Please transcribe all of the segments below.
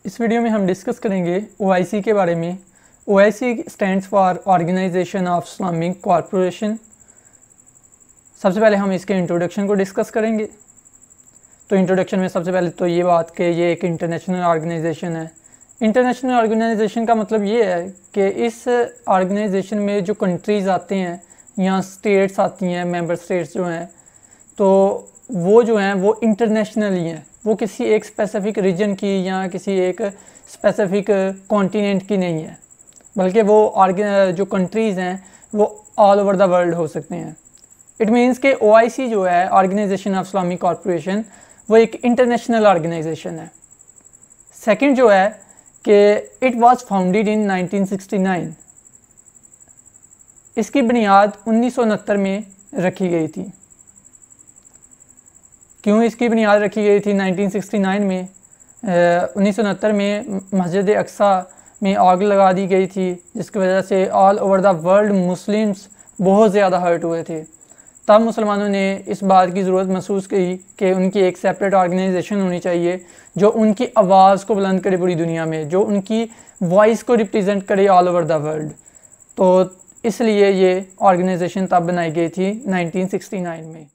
इस वीडियो में हम डिस्कस करेंगे OIC के बारे में। OIC stands for organisation of Islamic corporation. सबसे पहले हम इसके इंट्रोडक्शन को डिस्कस करेंगे। तो इंट्रोडक्शन में सबसे पहले तो ये बात कि ये एक इंटरनेशनल ऑर्गेनाइजेशन है। इंटरनेशनल ऑर्गेनाइजेशन का मतलब ये है कि इस ऑर्गेनाइजेशन में जो कंट्रीज़ आते हैं या स्टेट्स आती हैं, मेंबर स्टेट्स जो हैं, तो वो जो हैं वो इंटरनेशनली हैं। वो किसी एक स्पेसिफ़िक रीजन की या किसी एक स्पेसिफ़िक कॉन्टिनेंट की नहीं है, बल्कि वो जो कंट्रीज़ हैं वो ऑल ओवर द वर्ल्ड हो सकते हैं। इट मीन्स कि OIC जो है, ऑर्गेनाइजेशन ऑफ इस्लामिक कॉरपोरेशन, वो एक इंटरनेशनल ऑर्गेनाइजेशन है। सेकंड जो है कि इट वाज फाउंडेड इन 1969। इसकी बुनियाद 1969 में रखी गई थी। क्यों इसकी बुनियाद रखी गई थी 1969 में? 1969 में मस्जिद अक्सा में आग लगा दी गई थी, जिसकी वजह से all over the world Muslims बहुत ज़्यादा हर्ट हुए थे। तब मुसलमानों ने इस बात की ज़रूरत महसूस की कि उनकी एक सेपरेट ऑर्गेनाइजेशन होनी चाहिए जो उनकी आवाज़ को बुलंद करे पूरी दुनिया में, जो उनकी वॉइस को रिप्रेजेंट करे ऑल ओवर द वर्ल्ड। तो इसलिए ये ऑर्गेनाइजेशन तब बनाई गई थी 1969 में।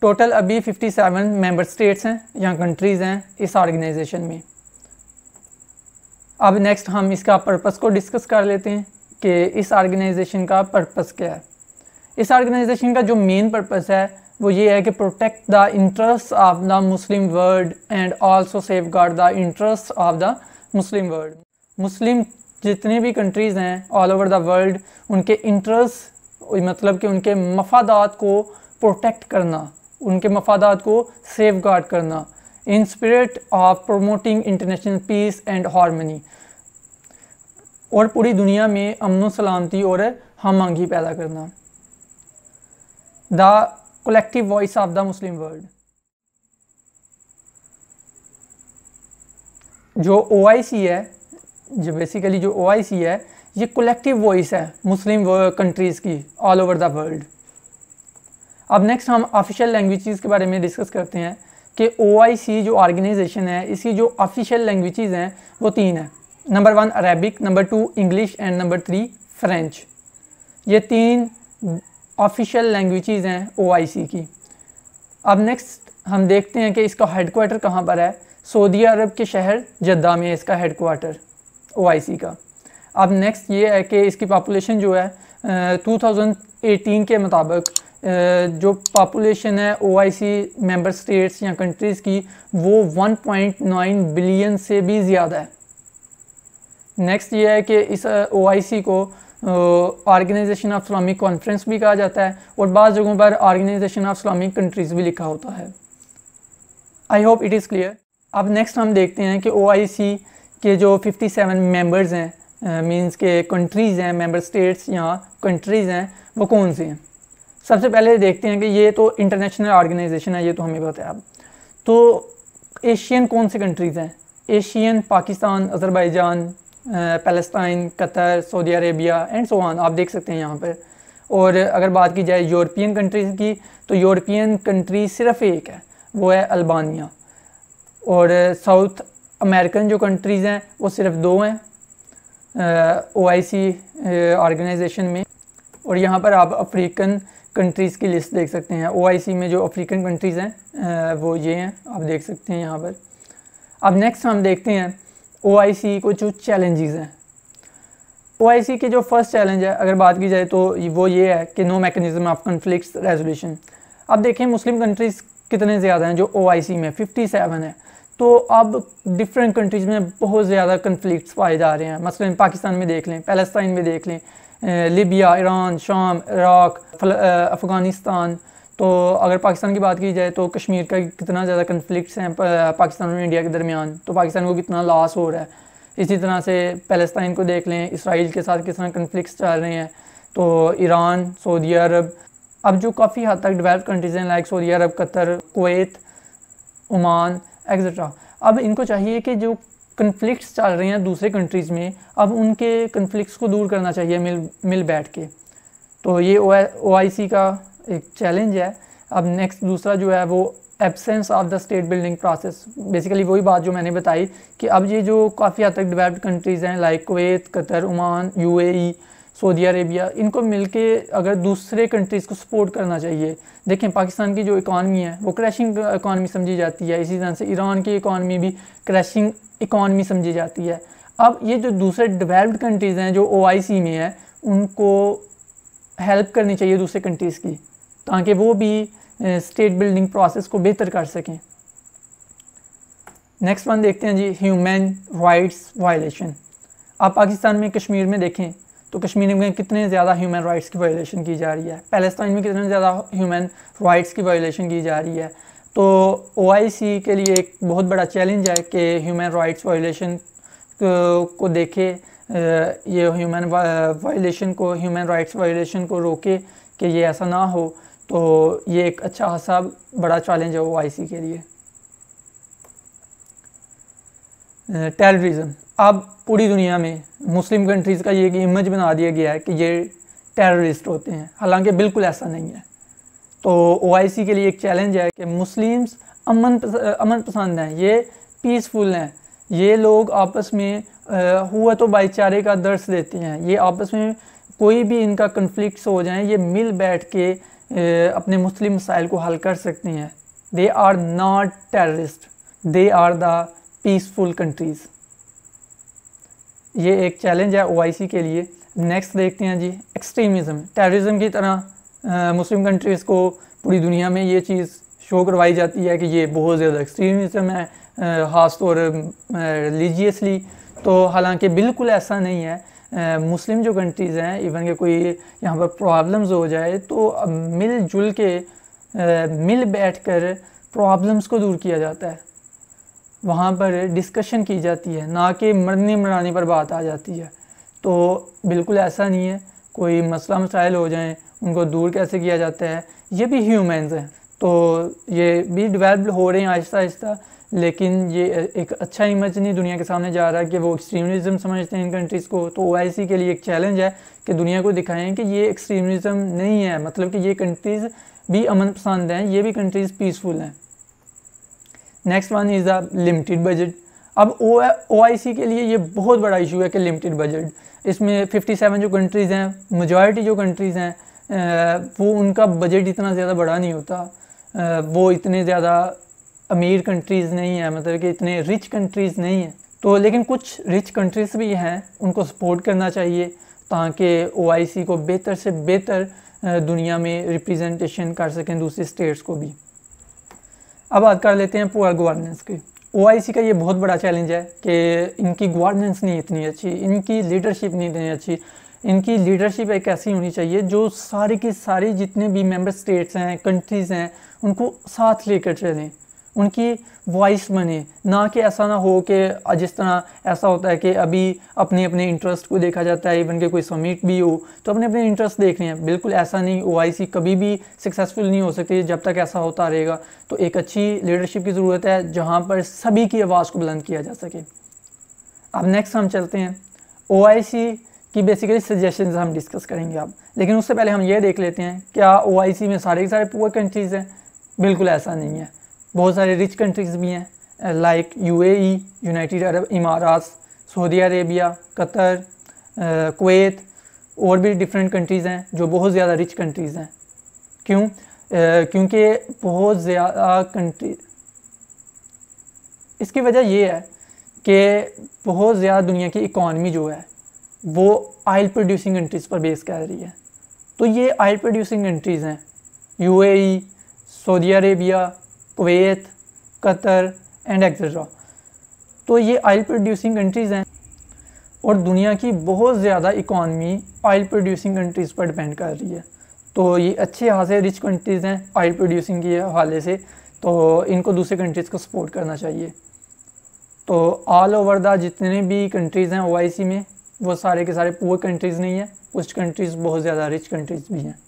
टोटल अभी 57 मेंबर स्टेट्स हैं या कंट्रीज़ हैं इस ऑर्गेनाइजेशन में। अब नेक्स्ट हम इसका पर्पस को डिस्कस कर लेते हैं कि इस ऑर्गेनाइजेशन का पर्पस क्या है। इस ऑर्गेनाइजेशन का जो मेन पर्पस है वो ये है कि protect the interest of the Muslim world and also safeguard the interest of the Muslim world. Muslim जितने भी कंट्रीज़ हैं ऑल ओवर द वर्ल्ड, उनके इंटरेस्ट मतलब कि उनके मफादात को प्रोटेक्ट करना, उनके मफादात को सेफ गार्ड करना, in spirit of promoting international peace and harmony, और पूरी दुनिया में अमन सलामती और हम आहंगी पैदा करना। The collective voice of the Muslim world. जो OIC है, जो बेसिकली जो OIC है, ये कलेक्टिव वॉइस है मुस्लिम कंट्रीज़ की ऑल ओवर द वर्ल्ड। अब नेक्स्ट हम ऑफिशियल लैंग्वेजेस के बारे में डिस्कस करते हैं कि OIC जो ऑर्गेनाइजेशन है, इसकी जो ऑफिशियल लैंग्वेजेस हैं वो 3 हैं। Number 1 Arabic, number 2 English and number 3 French. ये 3 ऑफिशियल लैंग्वेजेस हैं OIC की। अब नेक्स्ट हम देखते हैं कि इसका हेडक्वार्टर कहाँ पर है। सऊदी अरब के शहर जद्दा में इसका हेडक्वार्टर OIC का। अब नेक्स्ट ये है कि इसकी पॉपुलेशन जो है 2018 के मुताबिक जो पॉपुलेशन है OIC मेंबर स्टेट्स या कंट्रीज़ की, वो 1.9 बिलियन से भी ज़्यादा है। नेक्स्ट ये है कि इस OIC को ऑर्गेनाइजेशन ऑफ इस्लामिक कॉन्फ्रेंस भी कहा जाता है, और बाज़ जगहों पर ऑर्गेनाइजेशन ऑफ इस्लामिक कंट्रीज़ भी लिखा होता है। I hope it is clear. अब नेक्स्ट हम देखते हैं कि OIC के जो 57 मेंबर्स हैं, मींस के कंट्रीज़ हैं, मेंबर स्टेट्स या कंट्रीज़ हैं, वो कौन से हैं। सबसे पहले देखते हैं कि ये तो इंटरनेशनल ऑर्गेनाइजेशन है, ये तो हमें पता है। अब तो एशियन कौन से कंट्रीज़ हैं? Asian Pakistan, Azerbaijan, Palestine, Qatar, Saudi Arabia and so on, आप देख सकते हैं यहाँ पर। और अगर बात की जाए यूरोपियन कंट्रीज़ की, तो यूरोपियन कंट्री सिर्फ एक है, वो है अल्बानिया। और साउथ अमेरिकन जो कंट्रीज़ हैं वो सिर्फ 2 हैं OIC ऑर्गेनाइजेशन में। और यहाँ पर आप अफ्रीकन कंट्रीज़ की लिस्ट देख सकते हैं। OIC में जो अफ्रीकन कंट्रीज़ हैं वो ये हैं, आप देख सकते हैं यहाँ पर। अब नेक्स्ट हम देखते हैं OIC को जो चैलेंजेस हैं। OIC के जो फर्स्ट चैलेंज है, अगर बात की जाए तो वो ये है कि no mechanism of conflicts resolution. अब देखें मुस्लिम कंट्रीज़ कितने ज़्यादा हैं जो OIC में 57 है, तो अब डिफरेंट कंट्रीज़ में बहुत ज़्यादा कन्फ्लिक्ट्स पाए जा रहे हैं। मसलन पाकिस्तान में देख लें, पैलेस्टाइन में देख लें, लीबिया, ईरान, शाम, इराक, अफ़गानिस्तान। तो अगर पाकिस्तान की बात की जाए तो कश्मीर का कितना ज़्यादा कन्फ्लिक्ट्स हैं पाकिस्तान और इंडिया के दरमियान, तो पाकिस्तान को कितना लॉस हो रहा है। इसी तरह से पैलेस्टाइन को देख लें, इसराइल के साथ किस तरह कन्फ्लिक्ट्स चल रहे हैं। तो ईरान, सऊदी अरब, अब जो काफ़ी हद तक डेवलप्ड कंट्रीज़ हैं लाइक सऊदी अरब, कतर, कुवैत, ओमान एक्सेट्रा, अब इनको चाहिए कि जो कन्फ्लिक्ट्स चल रहे हैं दूसरे कंट्रीज़ में, अब उनके कन्फ्लिक्ट्स को दूर करना चाहिए मिल बैठ के। तो ये OIC का एक चैलेंज है। अब नेक्स्ट दूसरा जो है वो absence of the state building process. Basically वही बात जो मैंने बताई कि अब ये जो काफ़ी हद तक डेवलप्ड कंट्रीज़ हैं like Kuwait, Qatar, Oman, UAE, Saudi Arabia, इनको मिलके अगर दूसरे कंट्रीज़ को सपोर्ट करना चाहिए। देखें पाकिस्तान की जो इकॉनमी है वो क्रैशिंग इकॉनमी समझी जाती है, इसी तरह से ईरान की इकॉनमी भी क्रैशिंग इकॉनमी समझी जाती है। अब ये जो दूसरे डेवलप्ड कंट्रीज़ हैं जो OIC में है, उनको हेल्प करनी चाहिए दूसरे कंट्रीज़ की, ताकि वो भी स्टेट बिल्डिंग प्रोसेस को बेहतर कर सकें। नेक्स्ट वन देखते हैं जी, ह्यूमन राइट्स वायलेशन। आप पाकिस्तान में कश्मीर में देखें तो कश्मीर में कितने ज़्यादा ह्यूमन राइट्स की वायलेशन की जा रही है, पैलेस्टाइन में कितने ज़्यादा ह्यूमन राइट्स की वायलेशन की जा रही है। तो OIC के लिए एक बहुत बड़ा चैलेंज है कि ह्यूमन राइट्स वायलेशन को देखे, ये ह्यूमन राइट्स वायलेशन को रोके कि ये ऐसा ना हो। तो ये एक अच्छा खासा बड़ा चैलेंज है OIC के लिए। टेररिज्म, अब पूरी दुनिया में मुस्लिम कंट्रीज़ का ये इमेज बना दिया गया है कि ये टेररिस्ट होते हैं, हालांकि बिल्कुल ऐसा नहीं है। तो OIC के लिए एक चैलेंज है कि मुस्लिम्स अमन पसंद हैं, ये पीसफुल हैं, ये लोग आपस में हुआ तो भाईचारे का दर्स देते हैं, ये आपस में कोई भी इनका कन्फ्लिक्ट्स हो जाए ये मिल बैठ के अपने मुस्लिम मसाइल को हल कर सकते हैं। They are not terrorist, they are the peaceful countries. ये एक चैलेंज है OIC के लिए। नेक्स्ट देखते हैं जी, एक्सट्रीमिज़म। टेररिज्म की तरह मुस्लिम कंट्रीज़ को पूरी दुनिया में ये चीज़ शो करवाई जाती है कि ये बहुत ज़्यादा एक्सट्रीमिज़म है, ख़ास तौर रिलीजियसली। तो हालांकि बिल्कुल ऐसा नहीं है। मुस्लिम जो कंट्रीज़ हैं, इवन के कोई यहाँ पर प्रॉब्लम्स हो जाए तो मिलजुल के मिल बैठकर प्रॉब्लम्स को दूर किया जाता है, वहाँ पर डिस्कशन की जाती है, ना कि मरने मराने पर बात आ जाती है। तो बिल्कुल ऐसा नहीं है, कोई मसला मसाइल हो जाएं उनको दूर कैसे किया जाता है, ये भी ह्यूमंस हैं। तो ये भी डेवलप हो रहे हैं आहिस्ता आहिस्ता, लेकिन ये एक अच्छा इमेज नहीं दुनिया के सामने जा रहा है कि वो एक्सट्रीमिज़म समझते हैं इन कंट्रीज़ को। तो OIC के लिए एक चैलेंज है कि दुनिया को दिखाएं कि ये एक्सट्रीमिज़म नहीं है, मतलब कि ये कंट्रीज़ भी अमन पसंद हैं, ये भी कंट्रीज़ पीसफुल हैं। Next one is the limited budget. अब OIC के लिए ये बहुत बड़ा इशू है कि लिमिटेड बजट, इसमें 57 जो कंट्रीज़ हैं, मेजॉरिटी जो कंट्रीज़ हैं वो उनका बजट इतना ज़्यादा बड़ा नहीं होता, वो इतने ज़्यादा अमीर कंट्रीज़ नहीं है, मतलब कि इतने रिच कंट्रीज़ नहीं है। तो लेकिन कुछ रिच कंट्रीज़ भी हैं, उनको सपोर्ट करना चाहिए ताकि OIC को बेहतर से बेहतर दुनिया में रिप्रेजेंटेशन कर सकें दूसरी स्टेट्स को भी। अब बात कर लेते हैं पुअर गवर्नेंस की। OIC का ये बहुत बड़ा चैलेंज है कि इनकी गवर्नेंस नहीं इतनी अच्छी, इनकी लीडरशिप नहीं इतनी अच्छी। इनकी लीडरशिप एक ऐसी होनी चाहिए जो सारी की सारी जितने भी मेंबर स्टेट्स हैं, कंट्रीज़ हैं, उनको साथ लेकर चलें, उनकी वॉइस बने, ना कि ऐसा ना हो कि जिस तरह ऐसा होता है कि अभी अपने अपने इंटरेस्ट को देखा जाता है, इवन के कोई समिट भी हो तो अपने अपने इंटरेस्ट देख रहे हैं। बिल्कुल ऐसा नहीं, OIC कभी भी सक्सेसफुल नहीं हो सकती जब तक ऐसा होता रहेगा। तो एक अच्छी लीडरशिप की ज़रूरत है जहाँ पर सभी की आवाज़ को बुलंद किया जा सके। अब नेक्स्ट हम चलते हैं OIC की बेसिकली सजेशंस हम डिस्कस करेंगे अब, लेकिन उससे पहले हम ये देख लेते हैं क्या OIC में सारे के सारे पुअर कंट्रीज़ हैं। बिल्कुल ऐसा नहीं है, बहुत सारे रिच कंट्रीज़ भी हैं लाइक UAE, यूनाइटेड अरब इमारात, सऊदी अरेबिया, कतर, कुवैत, और भी डिफरेंट कंट्रीज़ हैं जो बहुत ज़्यादा रिच कंट्रीज़ हैं। क्यों? क्योंकि बहुत ज़्यादा कंट्री, इसकी वजह ये है कि बहुत ज़्यादा दुनिया की इकॉनमी जो है वो ऑयल प्रोड्यूसिंग कंट्रीज़ पर बेस कर रही है। तो ये ऑयल प्रोड्यूसिंग कंट्रीज़ हैं UAE, Saudi Arabia, Kuwait, Qatar and etcetera. तो ये ऑयल प्रोड्यूसिंग कंट्रीज़ हैं और दुनिया की बहुत ज़्यादा इकॉनमी ऑयल प्रोड्यूसिंग कंट्रीज़ पर डिपेंड कर रही है। तो ये अच्छे खासे रिच कंट्रीज़ हैं ऑयल प्रोड्यूसिंग के हवाले से, तो इनको दूसरे कंट्रीज़ को सपोर्ट करना चाहिए। तो ऑल ओवर द जितने भी कंट्रीज़ हैं OIC में वो सारे के सारे पुअर कंट्रीज़ नहीं है, कुछ कंट्रीज़ बहुत ज़्यादा रिच कंट्रीज़ भी हैं।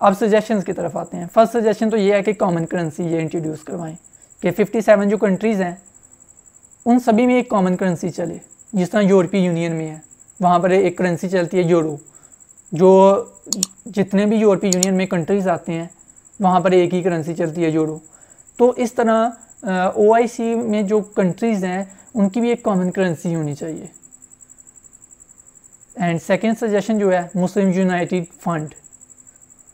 अब सजेशंस की तरफ आते हैं। फर्स्ट सजेशन तो ये है कि कॉमन करेंसी ये इंट्रोड्यूस करवाएं कि 57 जो कंट्रीज़ हैं उन सभी में एक कॉमन करेंसी चले, जिस तरह यूरोपीय यूनियन में है, वहाँ पर एक करेंसी चलती है यूरो। जो जितने भी यूरोपीय यूनियन में कंट्रीज़ आते हैं वहाँ पर एक ही करेंसी चलती है, यूरो। तो इस तरह OIC में जो कंट्रीज़ हैं उनकी भी एक कॉमन करेंसी होनी चाहिए। एंड सेकेंड सजेशन जो है मुस्लिम यूनाइटेड फंड।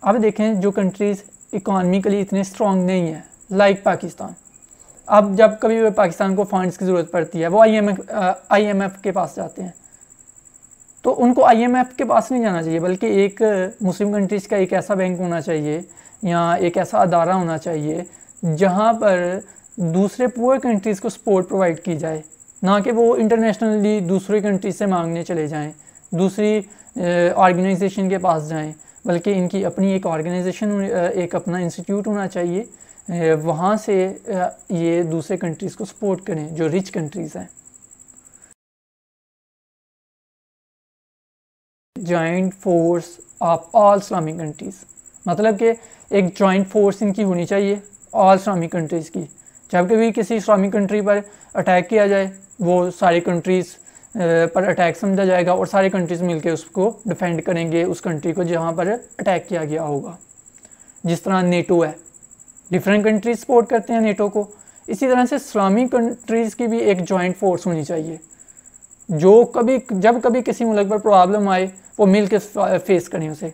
अब देखें जो कंट्रीज़ इकॉनमिकली इतने स्ट्रॉन्ग नहीं है, लाइक पाकिस्तान, अब जब कभी पाकिस्तान को फंड्स की ज़रूरत पड़ती है वो IMF के पास जाते हैं। तो उनको IMF के पास नहीं जाना चाहिए, बल्कि एक मुस्लिम कंट्रीज़ का एक ऐसा बैंक होना चाहिए या एक ऐसा अदारा होना चाहिए जहाँ पर दूसरे पुअर कंट्रीज़ को सपोर्ट प्रोवाइड की जाए, ना कि वो इंटरनेशनली दूसरे कंट्रीज से मांगने चले जाएं, दूसरी ऑर्गेनाइजेशन के पास जाएं, बल्कि इनकी अपनी एक ऑर्गेनाइजेशन, एक अपना इंस्टीट्यूट होना चाहिए, वहाँ से ये दूसरे कंट्रीज़ को सपोर्ट करें जो रिच कंट्रीज़ हैं। Joint force of all Islamic countries, मतलब कि एक जॉइंट फोर्स इनकी होनी चाहिए ऑल इस्लामिक कंट्रीज़ की। जब कभी किसी इस्लामिक कंट्री पर अटैक किया जाए वो सारी कंट्रीज़ पर अटैक समझा जाएगा और सारी कंट्रीज़ मिलकर उसको डिफेंड करेंगे उस कंट्री को जहाँ पर अटैक किया गया होगा। जिस तरह नेटो है, डिफरेंट कंट्रीज सपोर्ट करते हैं नेटो को, इसी तरह से इस्लामिक कंट्रीज़ की भी एक जॉइंट फोर्स होनी चाहिए जो जब कभी किसी मुल्क पर प्रॉब्लम आए वो मिल के फेस करें उसे।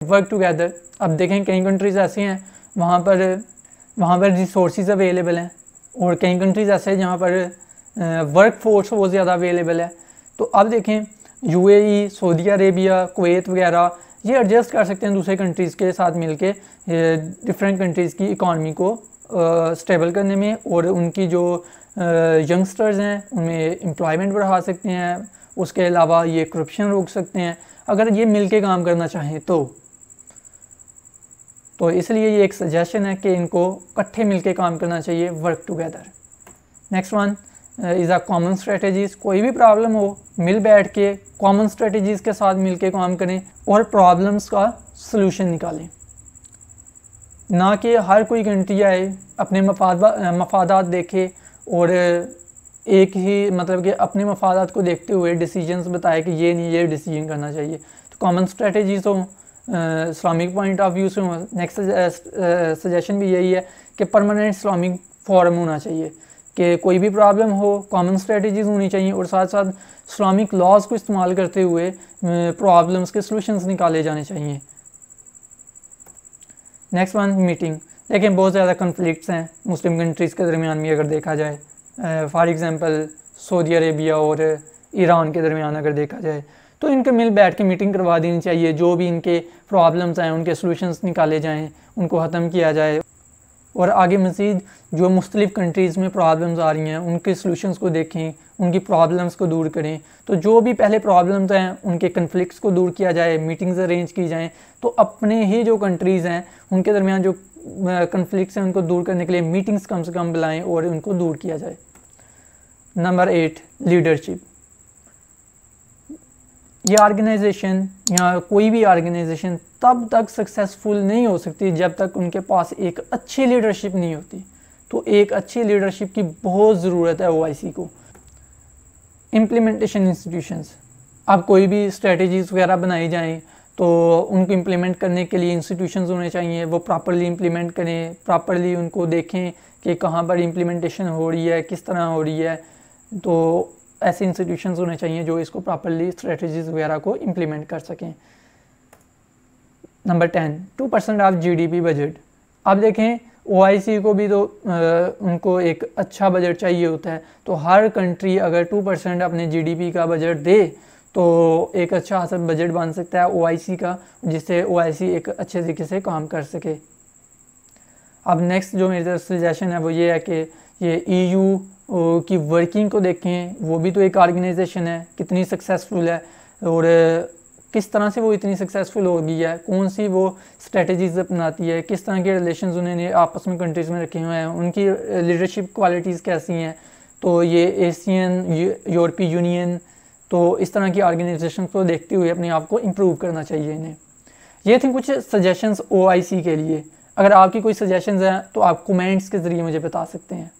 Work together. अब देखें कई कंट्रीज़ ऐसी हैं वहाँ पर रिसोर्सेज अवेलेबल हैं और कई कंट्रीज़ ऐसे हैं जहाँ पर वर्क फोर्स बहुत ज़्यादा अवेलेबल है। तो अब देखें UAE, सऊदी अरेबिया, कुवैत वगैरह ये एडजस्ट कर सकते हैं दूसरे कंट्रीज़ के साथ मिलके डिफरेंट कंट्रीज़ की इकॉनमी को स्टेबल करने में, और उनकी जो यंगस्टर्स हैं उनमें एम्प्लॉयमेंट बढ़ा सकते हैं। उसके अलावा ये करप्शन रोक सकते हैं अगर ये मिलके काम करना चाहें तो इसलिए ये एक सजेशन है कि इनको इकट्ठे मिलके काम करना चाहिए, work together. Next one is a common strategies. कोई भी प्रॉब्लम हो मिल बैठ के कॉमन स्ट्रेटजीज़ के साथ मिलके काम करें और प्रॉब्लम्स का सलूशन निकालें, ना कि हर कोई कंट्री आए अपने मफादात देखे और एक ही मतलब कि अपने मफादात को देखते हुए डिसीजंस बताए कि ये नहीं ये डिसीजन करना चाहिए। तो कॉमन स्ट्रेटजीज़ हो इस्लामिक पॉइंट ऑफ व्यू से हो। नेक्स्ट सजेशन भी यही है कि परमानेंट इस्लामिक फोरम होना चाहिए कि कोई भी प्रॉब्लम हो कॉमन स्ट्रेटजीज़ होनी चाहिए और साथ साथ इस्लामिक लॉज को इस्तेमाल करते हुए प्रॉब्लम्स के सलूशंस निकाले जाने चाहिए। Next one meeting. लेकिन बहुत ज़्यादा कन्फ्लिक्ट्स हैं मुस्लिम कंट्रीज़ के दरमियान भी अगर देखा जाए, फॉर एग्ज़ाम्पल सऊदी अरेबिया और ईरान के दरमियान अगर देखा जाए, तो इनके मिल बैठ के मीटिंग करवा देनी चाहिए। जो भी इनके प्रॉब्लम्स हैं उनके सलूशंस निकाले जाएँ, उनको ख़त्म किया जाए और आगे मज़ीद जो मुख्तलिफ़ कंट्रीज़ में प्रॉब्लम्स आ रही हैं उनके सलूशंस को देखें, उनकी प्रॉब्लम्स को दूर करें। तो जो भी पहले प्रॉब्लम्स हैं उनके कन्फ्लिक्ट्स को दूर किया जाए, मीटिंग्स अरेंज की जाएँ, तो अपने ही जो कंट्रीज़ हैं उनके दरमियान जो कन्फ्लिक्ट्स हैं उनको दूर करने के लिए मीटिंग्स कम से कम बुलाएँ और उनको दूर किया जाए। Number 8 leadership. ये ऑर्गेनाइजेशन या कोई भी ऑर्गेनाइजेशन तब तक सक्सेसफुल नहीं हो सकती जब तक उनके पास एक अच्छी लीडरशिप नहीं होती। तो एक अच्छी लीडरशिप की बहुत ज़रूरत है OIC को। Implementation institutions. अब कोई भी स्ट्रेटजीज़ वगैरह बनाई जाएं तो उनको इम्प्लीमेंट करने के लिए इंस्टीट्यूशंस होने चाहिए, वो प्रॉपरली इम्प्लीमेंट करें, प्रॉपरली उनको देखें कि कहाँ पर इम्प्लीमेंटेशन हो रही है, किस तरह हो रही है। तो ऐसे इंस्टीट्यूशंस होने चाहिए जो इसको प्रॉपरली स्ट्रेटजीज़ वगैरह को इम्प्लीमेंट कर सकें। Number 10 2% of GDP budget. अब देखें OIC को भी तो उनको एक अच्छा बजट चाहिए होता है। तो हर कंट्री अगर 2% अपने GDP का बजट दे तो एक अच्छा खासा बजट बन सकता है OIC का, जिससे OIC एक अच्छे तरीके से काम कर सके। अब नेक्स्ट जो मेरी तरफ सजेशन है वो ये है कि ये EU की वर्किंग को देखें। वो भी तो एक ऑर्गेनाइजेशन है, कितनी सक्सेसफुल है और किस तरह से वो इतनी सक्सेसफुल हो गई है, कौन सी वो स्ट्रेटजीज़ अपनाती है, किस तरह के रिलेशंस उन्होंने आपस में कंट्रीज़ में रखे हुए हैं, उनकी लीडरशिप क्वालिटीज़ कैसी हैं। तो ये एशियन, यूरोपीय यूनियन, तो इस तरह की ऑर्गेनाइजेशन को देखते हुए अपने आप को इम्प्रूव करना चाहिए इन्हें। ये थी कुछ सजेशंस OIC के लिए। अगर आपकी कोई सजेशंस हैं तो आप कमेंट्स के ज़रिए मुझे बता सकते हैं।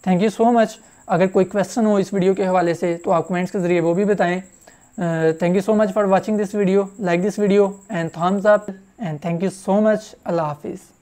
Thank you so much. अगर कोई क्वेश्चन हो इस वीडियो के हवाले से तो आप कमेंट्स के ज़रिए वो भी बताएं। Thank you so much for watching this video. Like this video and thumbs up, and thank you so much. Allah Hafiz.